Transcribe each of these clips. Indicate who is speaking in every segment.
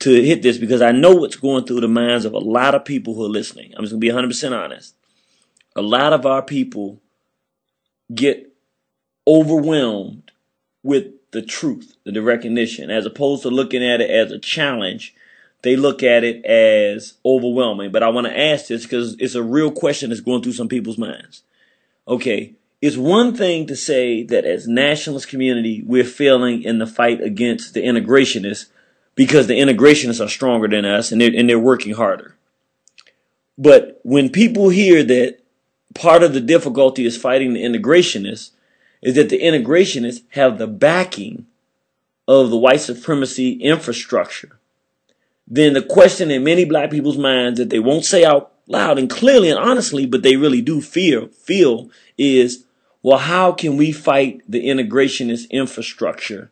Speaker 1: to hit this because I know what's going through the minds of a lot of people who are listening. I'm just going to be 100% honest. A lot of our people get overwhelmed with the truth, the recognition, as opposed to looking at it as a challenge. They look at it as overwhelming. But I want to ask this because it's a real question that's going through some people's minds. Okay, it's one thing to say that as nationalist community, we're failing in the fight against the integrationists because the integrationists are stronger than us and they're working harder. But when people hear that part of the difficulty is fighting the integrationists, is that the integrationists have the backing of the white supremacy infrastructure, then the question in many black people's minds that they won't say out loud and clearly and honestly, but they really do feel is, well, how can we fight the integrationist infrastructure,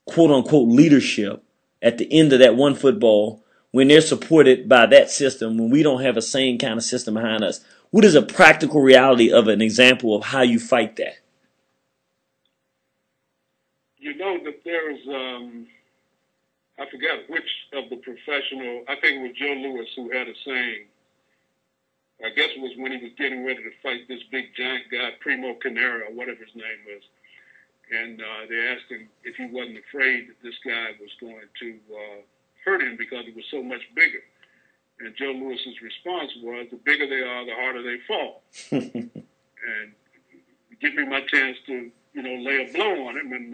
Speaker 1: quote unquote leadership, at the end of that one football when they're supported by that system, when we don't have a same kind of system behind us? What is a practical reality of an example of how you fight that?
Speaker 2: You know that there's, I forget which of the professional, I think it was Joe Louis who had a saying, I guess it was when he was getting ready to fight this big giant guy, Primo Canera, or whatever his name was. And they asked him if he wasn't afraid that this guy was going to hurt him because he was so much bigger. And Joe Louis's response was, the bigger they are, the harder they fall. And give me my chance to, lay a blow on him, and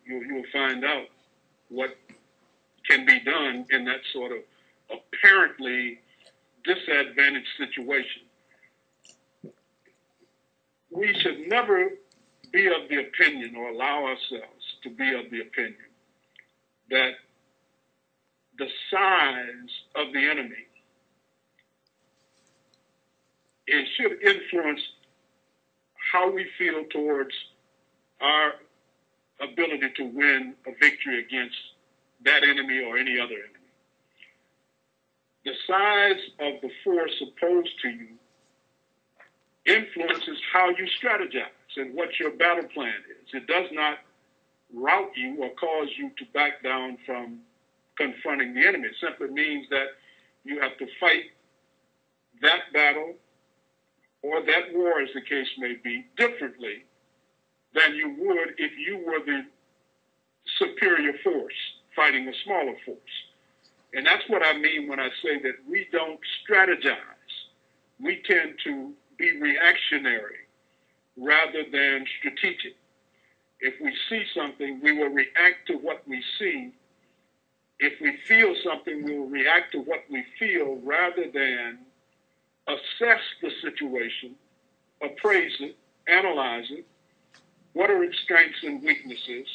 Speaker 2: you'll find out what can be done in that sort of apparently disadvantaged situation. We should never be of the opinion or allow ourselves to be of the opinion that the size of the enemy it should influence how we feel towards our ability to win a victory against that enemy or any other enemy. The size of the force opposed to you influences how you strategize and what your battle plan is. It does not rout you or cause you to back down from confronting the enemy. It simply means that you have to fight that battle or that war, as the case may be, differently than you would if you were the superior force fighting a smaller force. And that's what I mean when I say that we don't strategize. We tend to be reactionary rather than strategic. If we see something, we will react to what we see. If we feel something, we will react to what we feel rather than assess the situation, appraise it, analyze it. What are its strengths and weaknesses?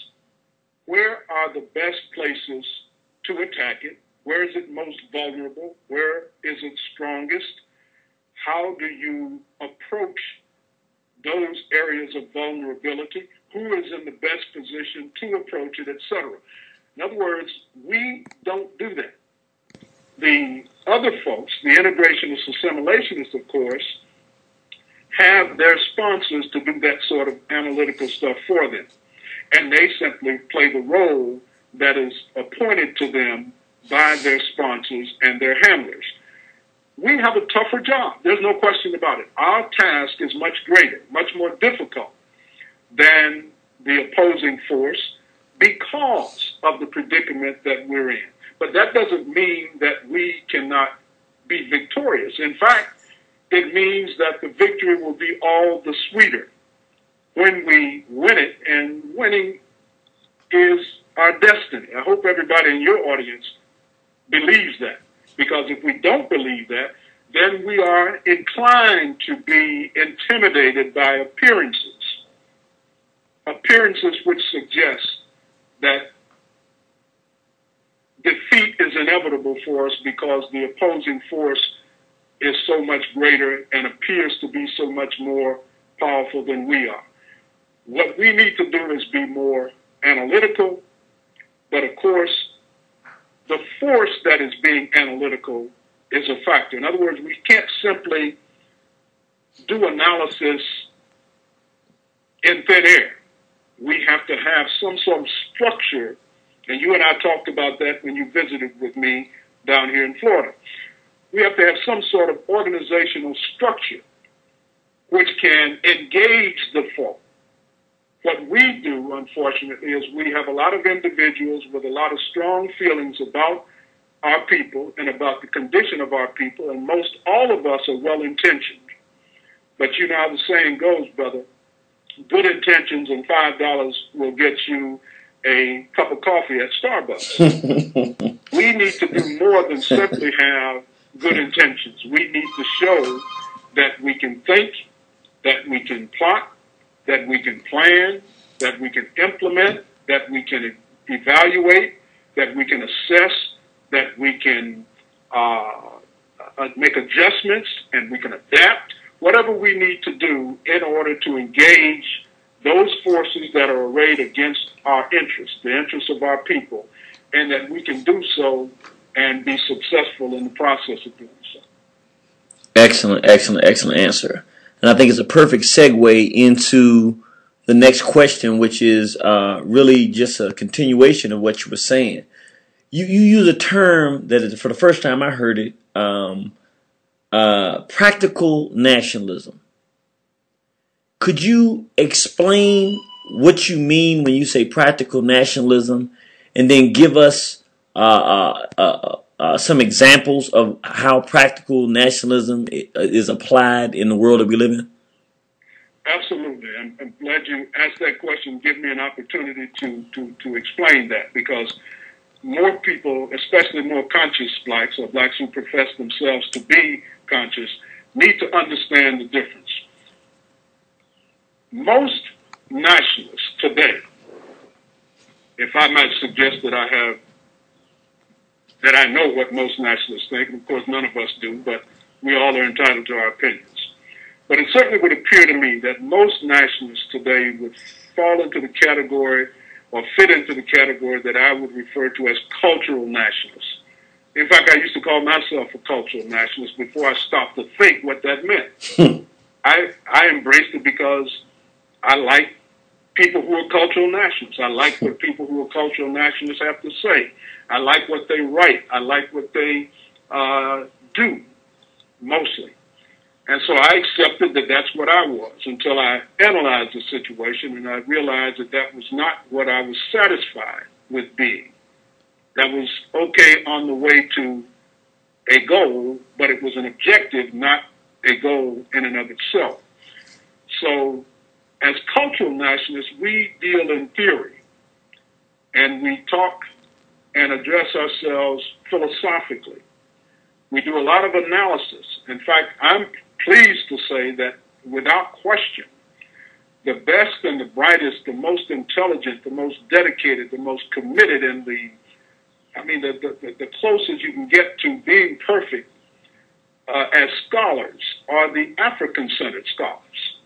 Speaker 2: Where are the best places to attack it? Where is it most vulnerable? Where is it strongest? How do you approach those areas of vulnerability? Who is in the best position to approach it, etc.? In other words, we don't do that. The other folks, the integrationists, assimilationists, of course, have their sponsors to do that sort of analytical stuff for them. And they simply play the role that is appointed to them by their sponsors and their handlers. We have a tougher job. There's no question about it. Our task is much greater, much more difficult than the opposing force because of the predicament that we're in. But that doesn't mean that we cannot be victorious. In fact, it means that the victory will be all the sweeter when we win it, and winning is our destiny. I hope everybody in your audience believes that, because if we don't believe that, then we are inclined to be intimidated by appearances which suggest that defeat is inevitable for us because the opposing force is so much greater and appears to be so much more powerful than we are. What we need to do is be more analytical, but of course, the force that is being analytical is a factor. In other words, we can't simply do analysis in thin air. We have to have some sort of structure And you and I talked about that when you visited with me down here in Florida. We have to have some sort of organizational structure which can engage the folk. What we do, unfortunately, is we have a lot of individuals with a lot of strong feelings about our people and about the condition of our people, and most all of us are well-intentioned. But you know how the saying goes, brother, good intentions and $5 will get you a cup of coffee at Starbucks. We need to do more than simply have good intentions. We need to show that we can think, that we can plot, that we can plan, that we can implement, that we can evaluate, that we can assess, that we can make adjustments, and we can adapt, whatever we need to do in order to engage those forces that are arrayed against our interests, the interests of our people, and that we can do so and be successful in the process of doing so.
Speaker 1: Excellent, excellent, excellent answer. And I think it's a perfect segue into the next question, which is really just a continuation of what you were saying. You use a term that is, for the first time I heard it, practical nationalism. Could you explain what you mean when you say practical nationalism, and then give us some examples of how practical nationalism is applied in the world that we live in?
Speaker 2: Absolutely. I'm glad you asked that question. Give me an opportunity to explain that, because more people, especially more conscious blacks or blacks who profess themselves to be conscious, need to understand the difference. Most nationalists today, if I might suggest that I know what most nationalists think, and of course none of us do, but we all are entitled to our opinions. But it certainly would appear to me that most nationalists today would fall into the category or fit into the category that I would refer to as cultural nationalists. In fact, I used to call myself a cultural nationalist before I stopped to think what that meant. I embraced it because I like people who are cultural nationalists. I like what people who are cultural nationalists have to say. I like what they write. I like what they do, mostly. And so I accepted that that's what I was until I analyzed the situation, and I realized that that was not what I was satisfied with being. That was okay on the way to a goal, but it was an objective, not a goal in and of itself. So as cultural nationalists, we deal in theory, and we talk and address ourselves philosophically. We do a lot of analysis. In fact, I'm pleased to say that without question, the best and the brightest, the most intelligent, the most dedicated, the most committed, and the closest you can get to being perfect as scholars are the African-centered scholars.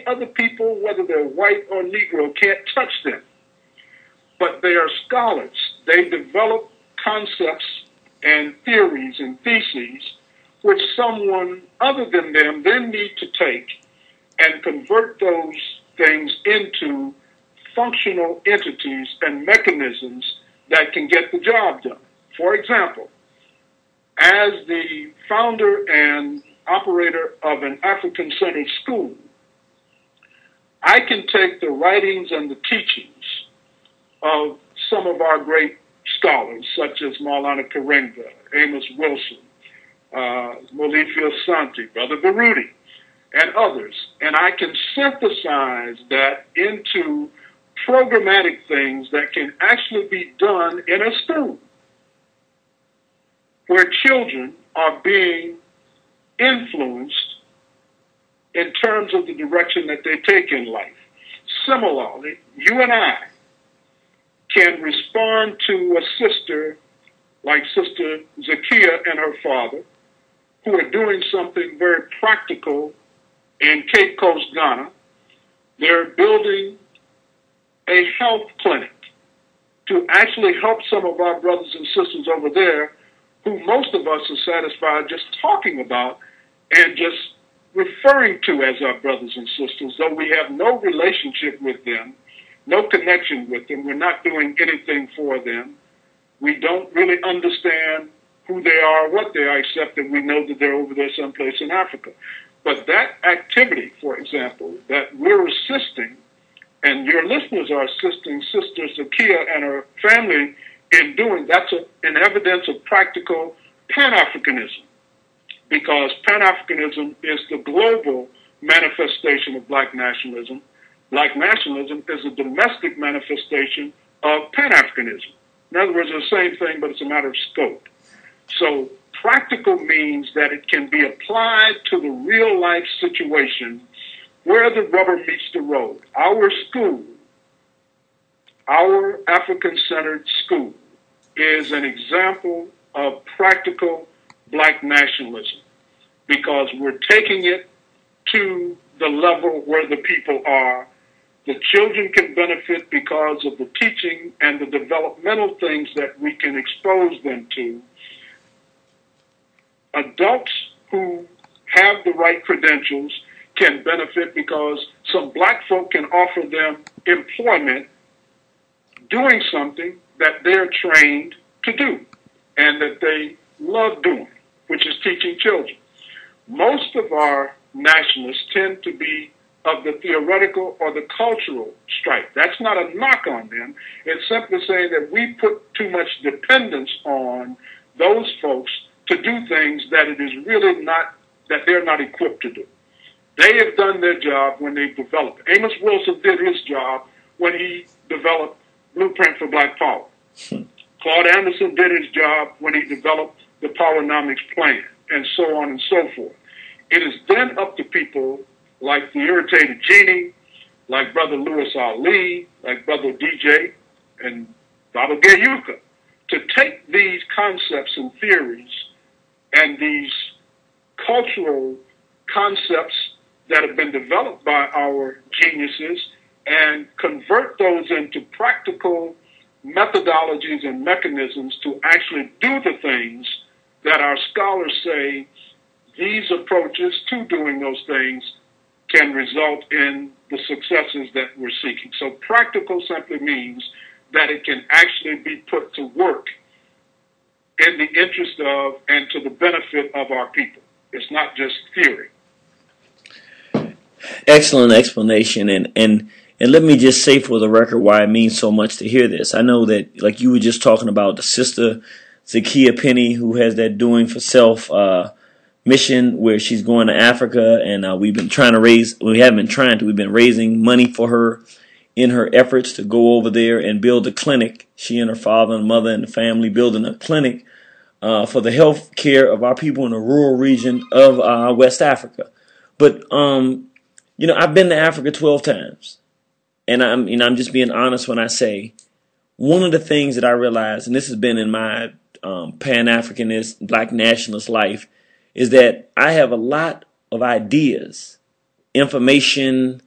Speaker 2: Other people, whether they're white or Negro, can't touch them. But they are scholars. They develop concepts and theories and theses which someone other than them then need to take and convert those things into functional entities and mechanisms that can get the job done. For example, as the founder and operator of an African-centered school, I can take the writings and the teachings of some of our great scholars, such as Maulana Karenga, Amos Wilson, Molifio Santi, Brother Baruti, and others, and I can synthesize that into programmatic things that can actually be done in a school where children are being influenced in terms of the direction that they take in life. Similarly, you and I can respond to a sister like Sister Zakia and her father, who are doing something very practical in Cape Coast, Ghana. They're building a health clinic to actually help some of our brothers and sisters over there who most of us are satisfied just talking about and just referring to as our brothers and sisters, though we have no relationship with them. no connection with them. We're not doing anything for them. We don't really understand who they are, what they are, except that we know that they're over there someplace in Africa. But that activity, for example, that we're assisting, and your listeners are assisting Sister Zakiya and her family in doing, that's an evidence of practical Pan-Africanism, because Pan-Africanism is the global manifestation of black nationalism. Black nationalism is a domestic manifestation of Pan-Africanism. In other words, it's the same thing, but it's a matter of scope. So practical means that it can be applied to the real life situation where the rubber meets the road. Our school, our African-centered school, is an example of practical black nationalism, because we're taking it to the level where the people are. The children can benefit because of the teaching and the developmental things that we can expose them to. Adults who have the right credentials can benefit because some black folk can offer them employment doing something that they're trained to do and that they love doing, which is teaching children. Most of our nationalists tend to be of the theoretical or the cultural stripe. That's not a knock on them. It's simply saying that we put too much dependence on those folks to do things that it is really not, that they're not equipped to do. They have done their job when they've developed. Amos Wilson did his job when he developed Blueprint for Black Power. Claude Anderson did his job when he developed the Powernomics Plan, and so on and so forth. It is then up to people like the Irritated Genie, like Brother Louis Ali, like Brother DJ, and Baba Gayuka, to take these concepts and theories and these cultural concepts that have been developed by our geniuses and convert those into practical methodologies and mechanisms to actually do the things that our scholars say these approaches to doing those things can result in the successes that we're seeking. So practical simply means that it can actually be put to work in the interest of and to the benefit of our people. It's not just theory.
Speaker 1: Excellent explanation. And let me just say for the record why it means so much to hear this. I know that, like you were just talking about, the Sister Zakiya Penny, who has that Doing for Self mission where she's going to Africa, and we've been trying to raise, we haven't been trying to, we've been raising money for her in her efforts to go over there and build a clinic. She and her father and mother and the family building a clinic for the health care of our people in the rural region of West Africa. But, you know, I've been to Africa 12 times. And I'm just being honest when I say one of the things that I realized, and this has been in my Pan-Africanist, black nationalist life, is that I have a lot of ideas, information,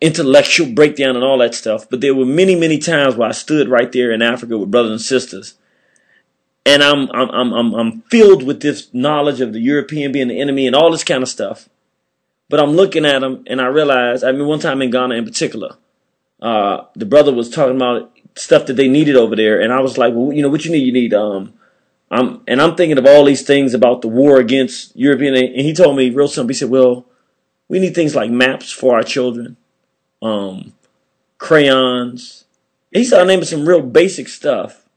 Speaker 1: intellectual breakdown and all that stuff. But there were many, many times where I stood right there in Africa with brothers and sisters, and I'm filled with this knowledge of the European being the enemy and all this kind of stuff. But I'm looking at them and I realized, I mean, one time in Ghana in particular, the brother was talking about stuff that they needed over there, and I was like, well, you know, what you need? You need I'm thinking of all these things about the war against European, and he told me real simple. He said, well, we need things like maps for our children, crayons. He started naming some real basic stuff.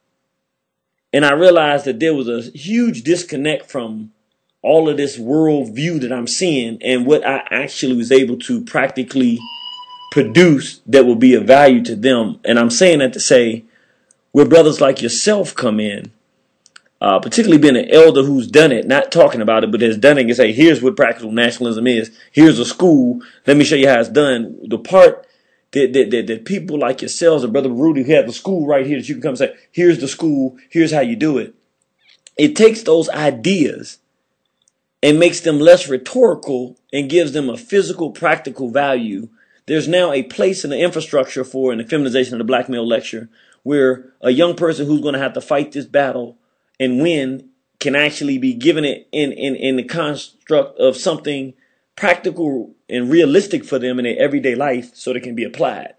Speaker 1: And I realized that there was a huge disconnect from all of this world view that I'm seeing and what I actually was able to practically produce that will be of value to them. And I'm saying that to say, where brothers like yourself come in, particularly being an elder who's done it, not talking about it, but has done it, and say, here's what practical nationalism is. Here's a school. Let me show you how it's done. The part that people like yourselves, or Brother Rudy, who have the school right here that you can come and say, here's the school, here's how you do it. It takes those ideas and makes them less rhetorical and gives them a physical, practical value. There's now a place in the infrastructure for, in the feminization of the black male lecture, where a young person who's going to have to fight this battle and win can actually be given it in the construct of something practical and realistic for them in their everyday life so they can be applied.